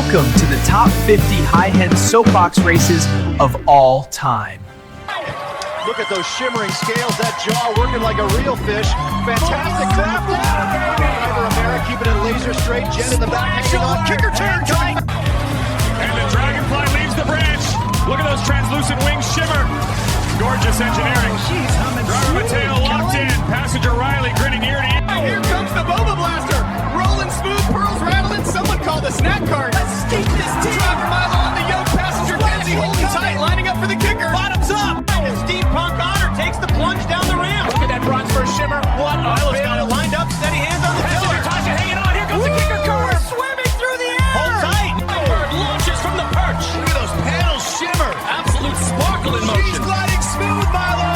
Welcome to the top 50 HyHen Soapbox Races of all time. Look at those shimmering scales, that jaw working like a real fish. Fantastic craft. Driver America keeping it laser straight. Jen in the back hanging on. Kicker turn coming. And the Dragonfly leaves the branch. Look at those translucent wings shimmer. Gorgeous engineering. Driver Mateo locked in. Passenger Riley grinning ear to ear. Here comes the Boba Blaster. Rolling smooth, pearls rattling. Someone call the snack cart. Let's skate this team. Driver Milo on the yoke. Passenger Kenzie holding tight, lining up for the kicker. Bottoms up. And Steampunk Otter takes the plunge down the ramp. Look at that bronze first shimmer. What a Milo's got it lined up. Steady hands on the tiller. Tasha hanging on. Here comes the kicker curve. Swimming through the air. Hold tight. Bird launches from the perch. Look at those panels shimmer. Absolute sparkle in motion. She's gliding smooth, Milo.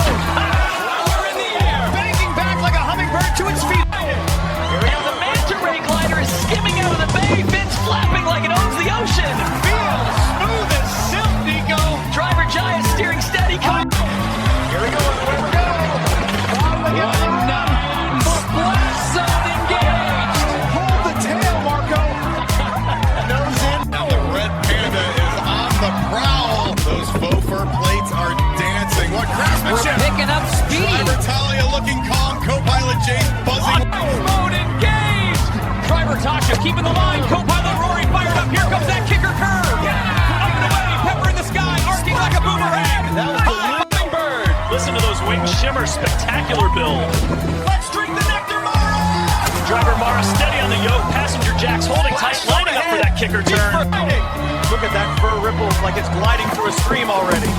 We're in the air. Banking back like a hummingbird to its feet. Here we go. The manta ray glider is skimming out of the bay. Fins flapping like it owns the ocean. Feels smooth as silk, Nico. Driver Jai is steering steady. Here we go. Where we go. Splash zone engaged. Hold the tail, Marco. Nose in. Now the red panda is on the prowl. Those faux fur plates are dancing. What craftsmanship! We're picking up speed. Driver Talia looking calm. Co-pilot James buzzing. Mode engaged. Driver Tasha keeping the line. Co-pilot Rory fired up. Here comes that kicker curve. Up and away. Pepper in the sky. Arcing like a boomerang. That was the hummingbird. Listen to those wings shimmer. Spectacular build. Let's drink the nectar, Mara. Driver Mara steady on the yoke. Passenger Jack's holding tight, lining up for that kicker turn. Look at that fur ripple like it's gliding through a stream already.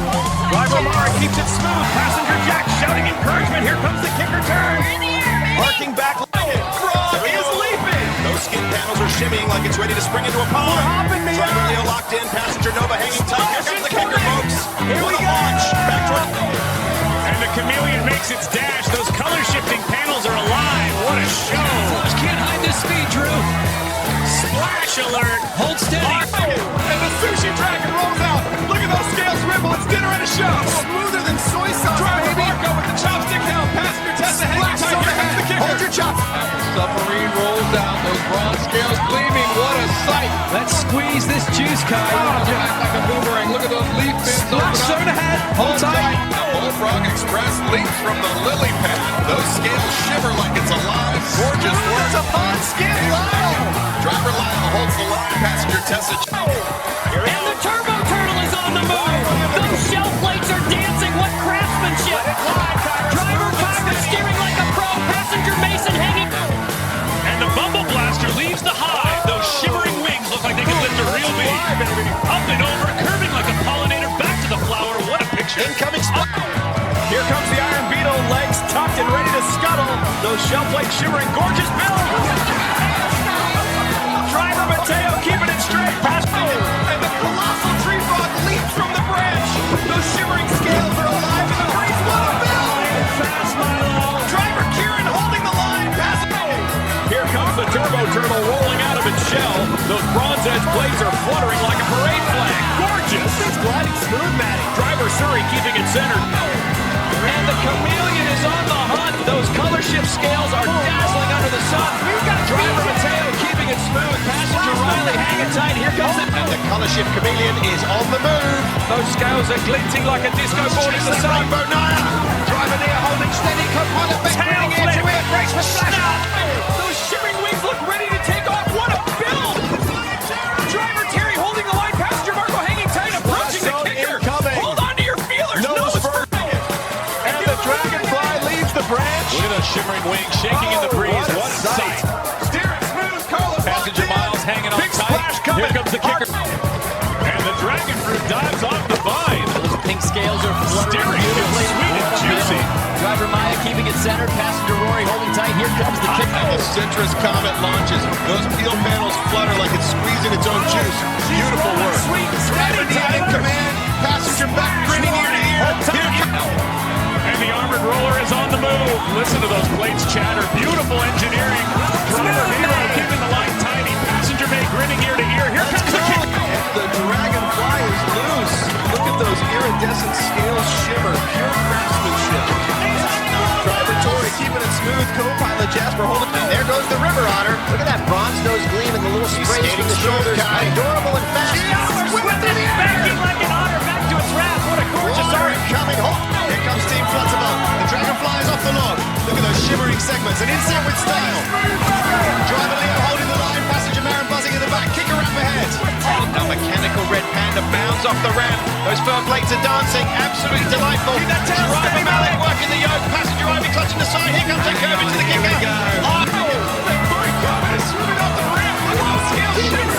Driver Mara keeps it smooth. Passenger Jack shouting encouragement. Here comes the kicker turn. Arcing back. Frog is leaping. Those skin panels are shimmying like it's ready to spring into a pond. hopping, man. Driver Leo locked in. Passenger Nova hanging tight. Here comes the kicker, folks. Here What we a go. launch. Back toward. And the chameleon makes its dash. Those color shifting panels are alive. What a show. Flash can't hide this speed, Drew. Splash alert. Hold steady. And the sushi dragon rolls out. Look at those scales ripple. It's dinner at a show. Smoother than soy sauce, Driver baby. Marco with the chopstick helm. Passenger Tessa hanging tight. Here comes the kicker. Hold your chops. Submarine rolls down, those bronze scales gleaming. What a sight! Let's squeeze this juice, Kai. Back like a boomerang. Look at those leaf fins Splash open zone up. ahead. Hold tight. Bullfrog Express leaps from the lily pad. Those scales shimmer like it's alive. Gorgeous work. It's a pond skin Lyle. Driver Lyle holds the line. Passenger Tessa. And the turbo turtle is on the move. Those shell plates are dancing. What craftsmanship. Driver Kyra steering like a pro. Passenger Mason hanging. And the Bumble Blaster leaves the hive. Those shimmering wings look like they can lift a real bee. Up and over, curving like a pollinator back to the flower. What a picture. Incoming spot. Here comes the Iron Beetle, legs tucked and ready to scuttle. Those shell plates shimmering, gorgeous build. Driver Mateo keeping it straight. And the colossal tree frog leaps from the branch. Those shimmering scales are alive in the breeze. What a build! Fast Milo. Driver Kieran holding the line. Here comes the turbo turtle rolling out of its shell. Those bronze edge plates are fluttering like a parade flag. Gorgeous. It's gliding smooth, Matty. Driver Surrey keeping it centered. And the chameleon is on the hunt. Those color shift scales are dazzling under the sun. Driver Mateo keeping it smooth. Passenger Riley hanging tight. Here comes it. And the color shift chameleon is on the move. Those scales are glinting like a disco ball in the sun. Rainbow Naya. Driver Nia holding steady. Co-pilot Beck Tail running into flip. it. Breaks the splash. Those shimmering wings look ready to take off. What a build! Driver Terry holding the line. Passenger Marco hanging tight. Approaching the Zone kicker. incoming. Hold on to your feelers. Nose Nose first. And the Dragonfly leaves the branch. Look at those shimmering wings shaking in the breeze. What a sight. Steering smooth. Carlos Passenger Miles hanging on Big tight. splash coming. Here comes the kicker. And the dragon fruit dives off the vine. Those pink scales are fluttering Steering is beautifully. sweet and juicy. Driver Maya keeping it centered. Passenger Rory holding tight. Here comes the kick. And the citrus comet launches. Those peel panels flutter like it's squeezing its own juice. Beautiful work. Sweet and steady. Driver in command. Passenger back grinning ear to ear. And the armored roller is on the move. Listen to those plates chatter. Beautiful engineering. Driver Hero keeping the line tiny. Passenger May grinning ear to ear. Here comes the kick. And the Dragonfly is loose. Look at those iridescent scales shimmer. Pure craftsmanship. Driver Tori keeping it smooth. Co-pilot Jasper holding it. There goes the river otter. Look at that bronze nose gleam and the little sprays from the skating smooth, shoulders. Kai. Adorable and plates are dancing, absolutely delightful. Driver Malik working the yoke, passenger Ivy clutching the side. Here comes Jacob to the kicker. Swimming off the ramp. Look at those scales. Shimmer.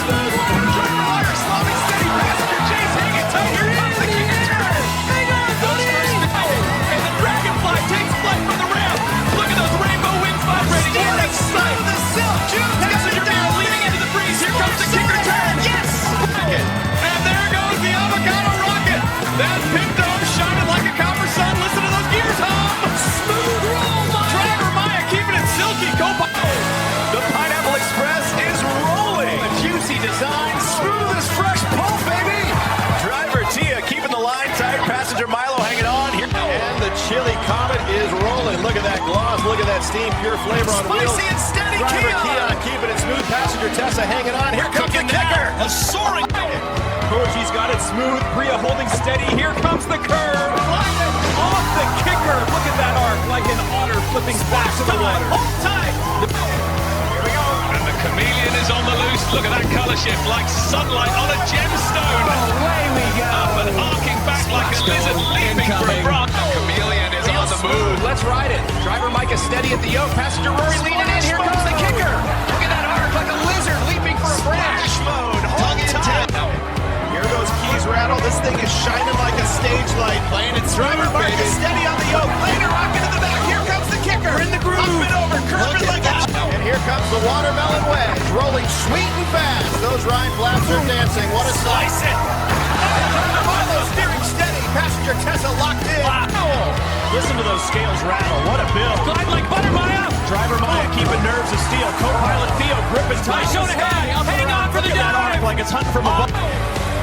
Driver Meyer slowly steady. Passenger Chase hanging tight. Here comes the kicker turn. Hang on, goes first to go. And the Dragonfly takes flight from the ramp. Look at those rainbow wings vibrating. What a sight. The silk. Passenger Mira leading into the breeze. Here comes the kicker turn. Yes. And there goes the avocado rocket. That pit dome shining like a copper sun. Listen to those gears hum. Smooth roll, Maya. Driver Maya keeping it silky. The Pineapple Express is rolling. A juicy design, smooth as fresh pulp, baby. Driver Tia keeping the line tight. Passenger Milo hanging on here. And the Chili Comet is rolling. Look at that gloss. Look at that steam, pure flavor on wheels. Spicy and steady. Driver Keon keeping it smooth. Passenger Tessa hanging on. Here comes the kicker. A soaring. Koji's got it smooth. Priya holding steady. Here comes the curve. Off the kicker. Look at that arc, like an otter flipping back to the water. Hold tight. And the chameleon is on the loose. Look at that color shift, like sunlight on a gemstone. Away we go. Up and arcing back like a lizard leaping for a front. The chameleon is on the move. Let's ride it. Driver Micah steady at the yoke. Passenger Rory leaning in. Here comes the kicker. Look at that arc like a lizard leaping for a branch. Mode. Hold tight. Here those keys rattle. This thing is shining like a stage light. Playing it driver Marcus steady on the yoke. Later rocket in the back. Here comes the kicker. In the groove. Up and over. Curving like a... And here comes the watermelon wedge. Rolling sweet and fast. Those Rhine flaps are dancing. What a sight. Slice it. Milo steering steady. Passenger Tessa locked in. Wow. Listen to those scales rattle. What a build. Glide like butter, Maya. Driver Maya keeping nerves of steel. Co-pilot Theo gripping tight. Shown ahead. Hang on for the Look at that arc dive. like it's hunting from above.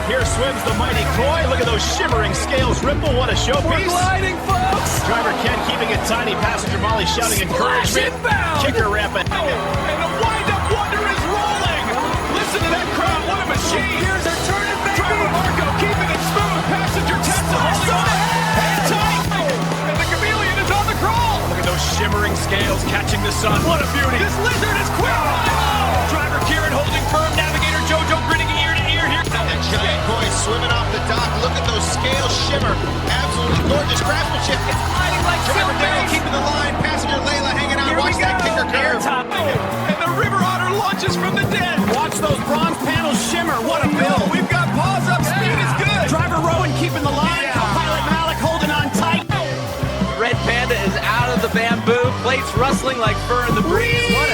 Here swims the mighty Koi. Look at those shimmering scales ripple. What a showpiece. We're gliding, folks. Driver Ken keeping it tiny. Passenger Molly shouting encouragement. Inbound. Kicker rampant. And the wind-up wonder is rolling. Listen to that crowd. What a machine. Here's our turn and baby. Driver Marco keeping it smooth. Passenger Tessa holding on. Hang tight. And the chameleon is on the crawl. Look at those shimmering scales catching the sun. What a beauty. This lizard is quick. Driver Kieran holding firm. Navigator Jojo grinning ear to ear. Here comes the giant Koi swimming off the dock. Look at those scales shimmer. Absolutely gorgeous craftsmanship. It's Gliding like Driver silk Daryl bass. keeping the line. Passenger Layla hanging out. Here Watch we that go. kicker curve. And the river otter launches from the dead. Watch those bronze panels shimmer. What a build. We've got paws up. Speed is good. Driver Rowan keeping the line. Co-pilot Malik holding on tight. Red Panda is out of the bamboo, plates rustling like fur in the breeze. What